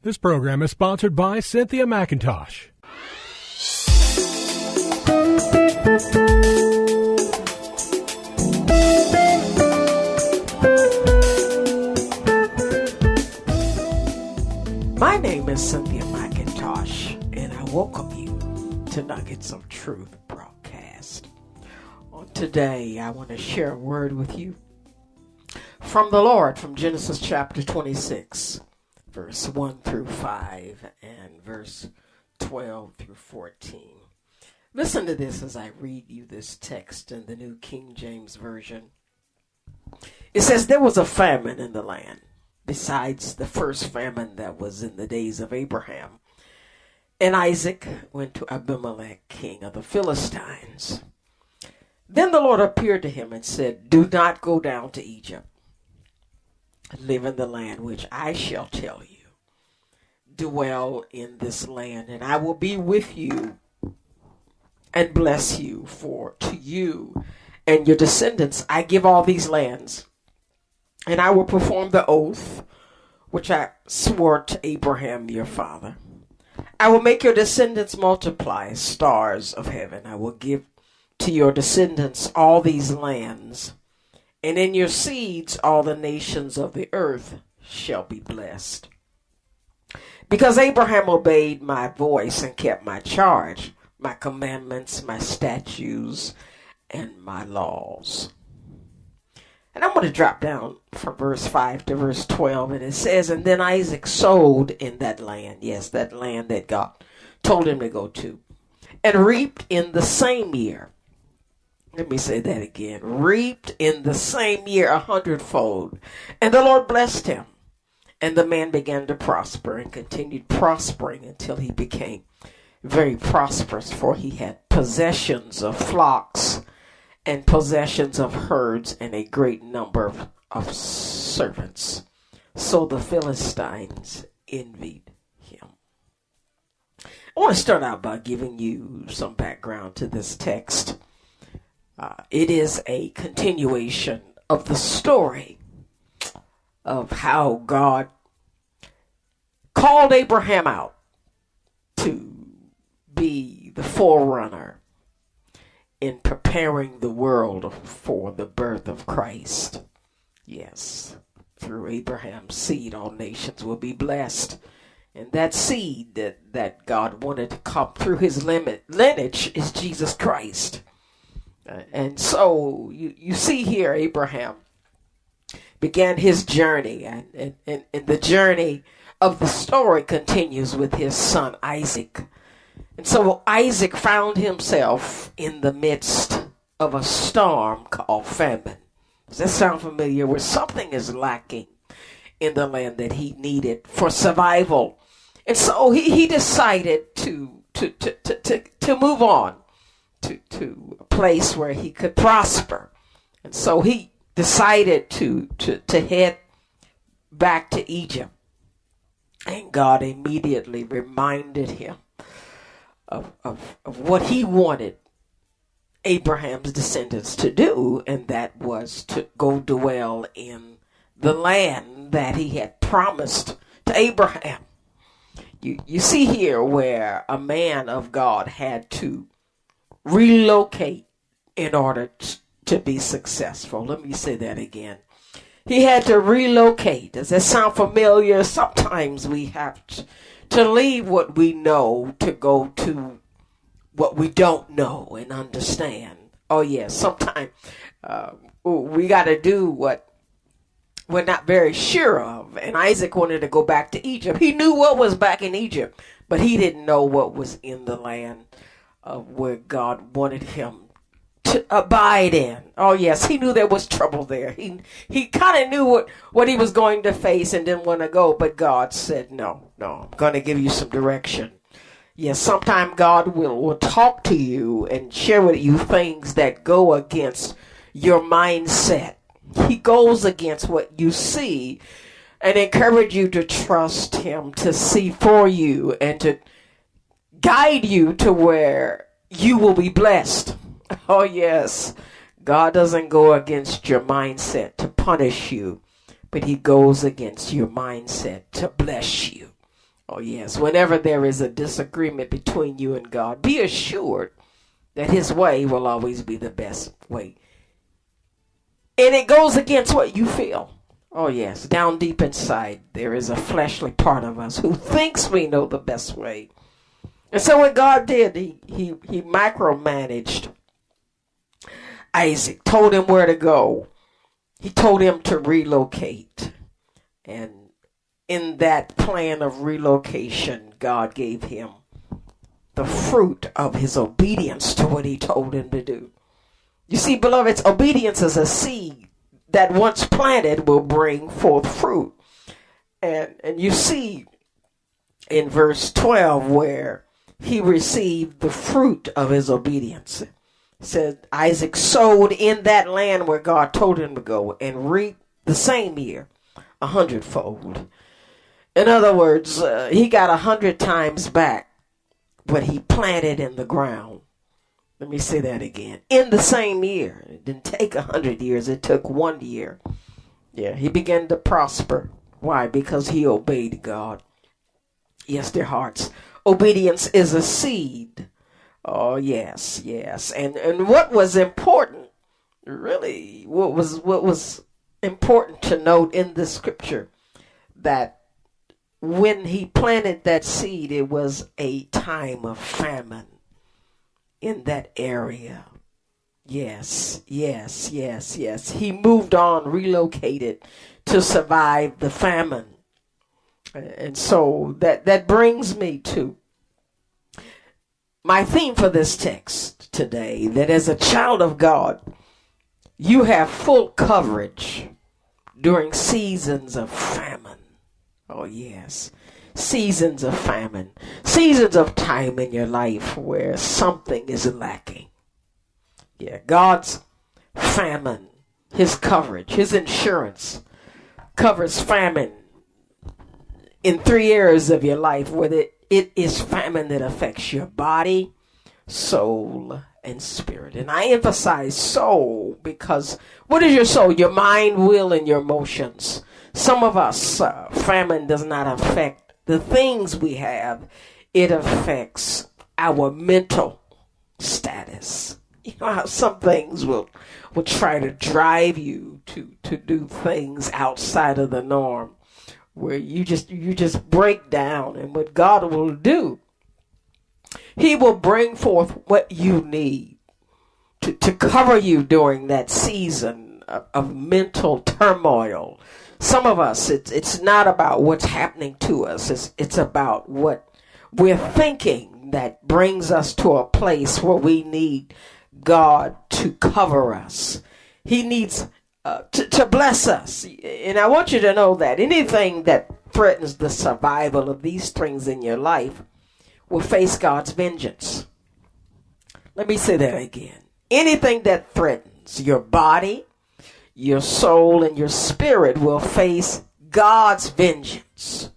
This program is sponsored by Cynthia McIntosh. My name is Cynthia McIntosh, and I welcome you to Nuggets of Truth broadcast. On today, I want to share a word with you from the Lord from Genesis chapter 26, verse 1 through 5, and verse 12 through 14. Listen to this as I read you this text in the New King James Version. It says, "There was a famine in the land, besides the first famine that was in the days of Abraham. And Isaac went to Abimelech, king of the Philistines. Then the Lord appeared to him and said, 'Do not go down to Egypt. Live in the land which I shall tell you. Dwell in this land, and I will be with you and bless you. For to you and your descendants I give all these lands. And I will perform the oath which I swore to Abraham your father. I will make your descendants multiply as stars of heaven. I will give to your descendants all these lands, and in your seeds all the nations of the earth shall be blessed. Because Abraham obeyed my voice and kept my charge, my commandments, my statutes, and my laws.'" And I'm going to drop down from verse 5 to verse 12. And it says, "And then Isaac sowed in that land," yes, that land that God told him to go to, "and reaped in the same year." Let me say that again. "Reaped in the same year 100-fold. And the Lord blessed him. And the man began to prosper and continued prospering until he became very prosperous, for he had possessions of flocks and possessions of herds and a great number of servants. So the Philistines envied him." I want to start out by giving you some background to this text. It is a continuation of the story of how God called Abraham out to be the forerunner in preparing the world for the birth of Christ. Yes, through Abraham's seed, all nations will be blessed. And that seed that God wanted to come through his lineage is Jesus Christ. And so you see here, Abraham began his journey, and the journey of the story continues with his son Isaac. And so Isaac found himself in the midst of a storm called famine. Does that sound familiar? Where something is lacking in the land that he needed for survival. And so he decided to move on to a place where he could prosper. And so he decided to head back to Egypt. And God immediately reminded him of what he wanted Abraham's descendants to do, and that was to go dwell in the land that he had promised to Abraham. You see here where a man of God had to relocate in order to be successful. Let me say that again. He had to relocate. Does that sound familiar? Sometimes we have to leave what we know to go to what we don't know and understand. Oh, yes, sometimes we got to do what we're not very sure of. And Isaac wanted to go back to Egypt. He knew what was back in Egypt, but he didn't know what was in the land of where God wanted him to abide in. Oh, yes, he knew there was trouble there. He kind of knew what he was going to face and didn't want to go, but God said, no, I'm going to give you some direction. Yes, sometime God will talk to you and share with you things that go against your mindset. He goes against what you see and encourage you to trust him to see for you and to guide you to where you will be blessed. Oh, yes. God doesn't go against your mindset to punish you, but he goes against your mindset to bless you. Oh, yes. Whenever there is a disagreement between you and God, be assured that his way will always be the best way. And it goes against what you feel. Oh, yes. Down deep inside, there is a fleshly part of us who thinks we know the best way. And so what God did, he micromanaged Isaac, told him where to go. He told him to relocate. And in that plan of relocation, God gave him the fruit of his obedience to what he told him to do. You see, beloveds, obedience is a seed that once planted will bring forth fruit. And you see in verse 12 where he received the fruit of his obedience. It said Isaac sowed in that land where God told him to go and reaped the same year 100-fold. In other words, he got 100 times back what he planted in the ground. Let me say that again. In the same year. It didn't take 100 years. It took 1 year. Yeah, he began to prosper. Why? Because he obeyed God. Yes, dear hearts. Obedience is a seed. Oh, yes, yes. And what was important, really, what was important to note in this scripture, that when he planted that seed, it was a time of famine in that area. Yes, yes, yes, yes. He moved on, relocated to survive the famine. And so that brings me to my theme for this text today, that as a child of God, you have full coverage during seasons of famine. Oh, yes. Seasons of famine. Seasons of time in your life where something is lacking. Yeah, God's famine, his coverage, his insurance covers famine in 3 areas of your life, whether it is famine that affects your body, soul, and spirit. And I emphasize soul because what is your soul? Your mind, will, and your emotions. Some of us, famine does not affect the things we have. It affects our mental status. You know how some things will try to drive you to do things outside of the norm, where you just break down. And what God will do, he will bring forth what you need to cover you during that season of mental turmoil. Some of us, it's not about what's happening to us. It's about what we're thinking that brings us to a place where we need God to cover us. He needs to bless us. And I want you to know that anything that threatens the survival of these things in your life will face God's vengeance. Let me say that again. Anything that threatens your body, your soul, and your spirit will face God's vengeance.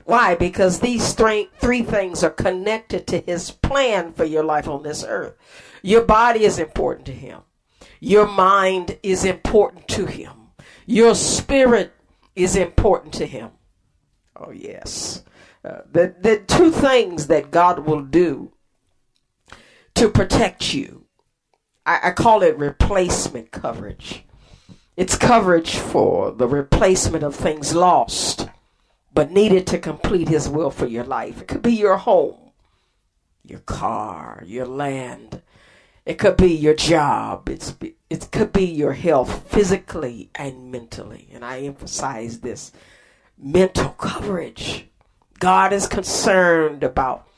Why? Because these three things are connected to his plan for your life on this earth. Your body is important to him. Your mind is important to him. Your spirit is important to him. Oh, yes. The 2 things that God will do to protect you, I call it replacement coverage. It's coverage for the replacement of things lost, but needed to complete his will for your life. It could be your home, your car, your land. It could be your job. It could be your health, physically and mentally. And I emphasize this mental coverage. God is concerned about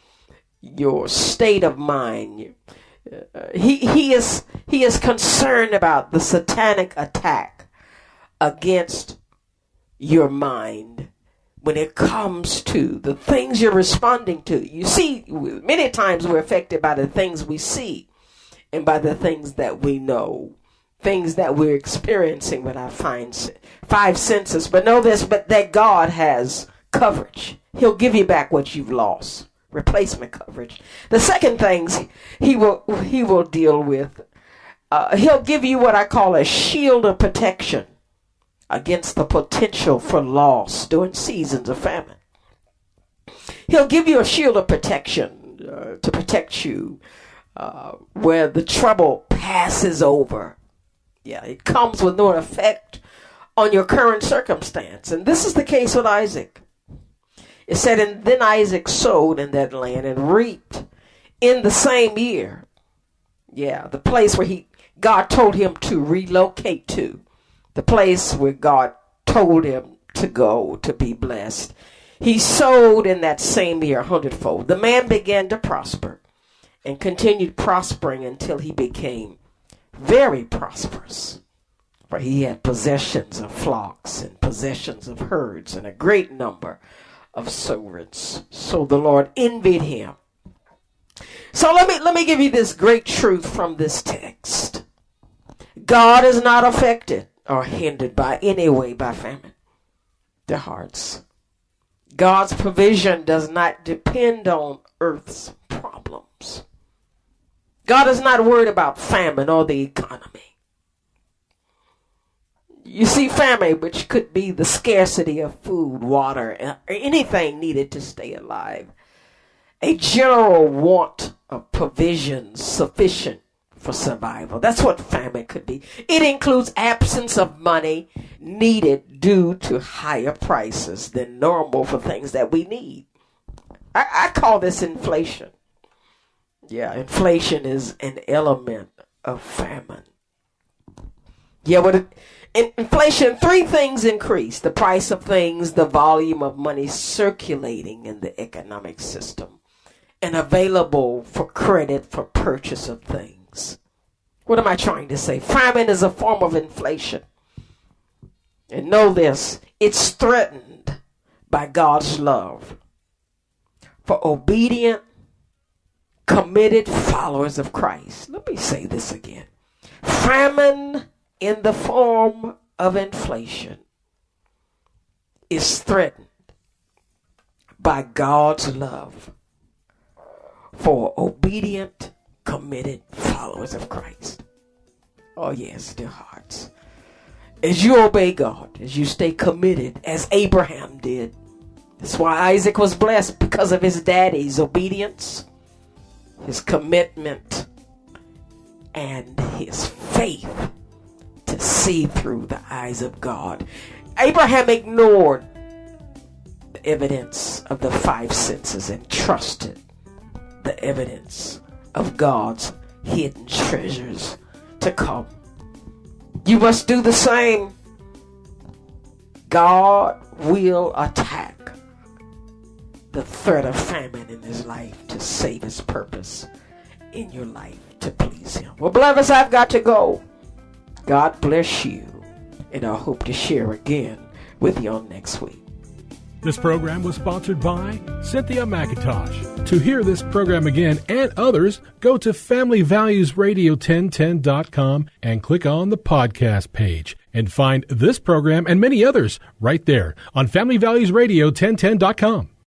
your state of mind. He is concerned about the satanic attack against your mind when it comes to the things you're responding to. You see, many times we're affected by the things we see and by the things that we know, things that we're experiencing with our five senses. But know this, but that God has coverage. He'll give you back what you've lost. Replacement coverage. The second things he will deal with, he'll give you what I call a shield of protection against the potential for loss during seasons of famine. He'll give you a shield of protection to protect you where the trouble passes over. Yeah, it comes with no effect on your current circumstance. And this is the case with Isaac. It said, and then Isaac sowed in that land and reaped in the same year. Yeah, the place where God told him to relocate to. The place where God told him to go to be blessed. He sowed in that same year 100-fold. The man began to prosper and continued prospering until he became very prosperous. For he had possessions of flocks and possessions of herds and a great number of servants. So the Lord envied him. So let me give you this great truth from this text. God is not affected or hindered by any way by famine. Their hearts. God's provision does not depend on earth's problems. God is not worried about famine or the economy. You see, famine, which could be the scarcity of food, water, or anything needed to stay alive. A general want of provisions sufficient for survival. That's what famine could be. It includes absence of money needed due to higher prices than normal for things that we need. I call this inflation. Yeah, inflation is an element of famine. Yeah, but in inflation, three things increase: the price of things, the volume of money circulating in the economic system, and available for credit for purchase of things. What am I trying to say? Famine is a form of inflation. And know this, it's threatened by God's love for obedient, committed followers of Christ. Let me say this again. Famine in the form of inflation is threatened by God's love for obedient, committed followers of Christ. Oh yes, dear hearts. As you obey God, as you stay committed, as Abraham did. That's why Isaac was blessed, because of his daddy's obedience, his commitment, and his faith to see through the eyes of God. Abraham ignored the evidence of the five senses and trusted the evidence of God's hidden treasures to come. You must do the same. God will attack the threat of famine in his life to save his purpose in your life to please him. Well, beloveds, I've got to go. God bless you, and I hope to share again with you on next week. This program was sponsored by Cynthia McIntosh. To hear this program again and others, go to FamilyValuesRadio1010.com and click on the podcast page and find this program and many others right there on FamilyValuesRadio1010.com.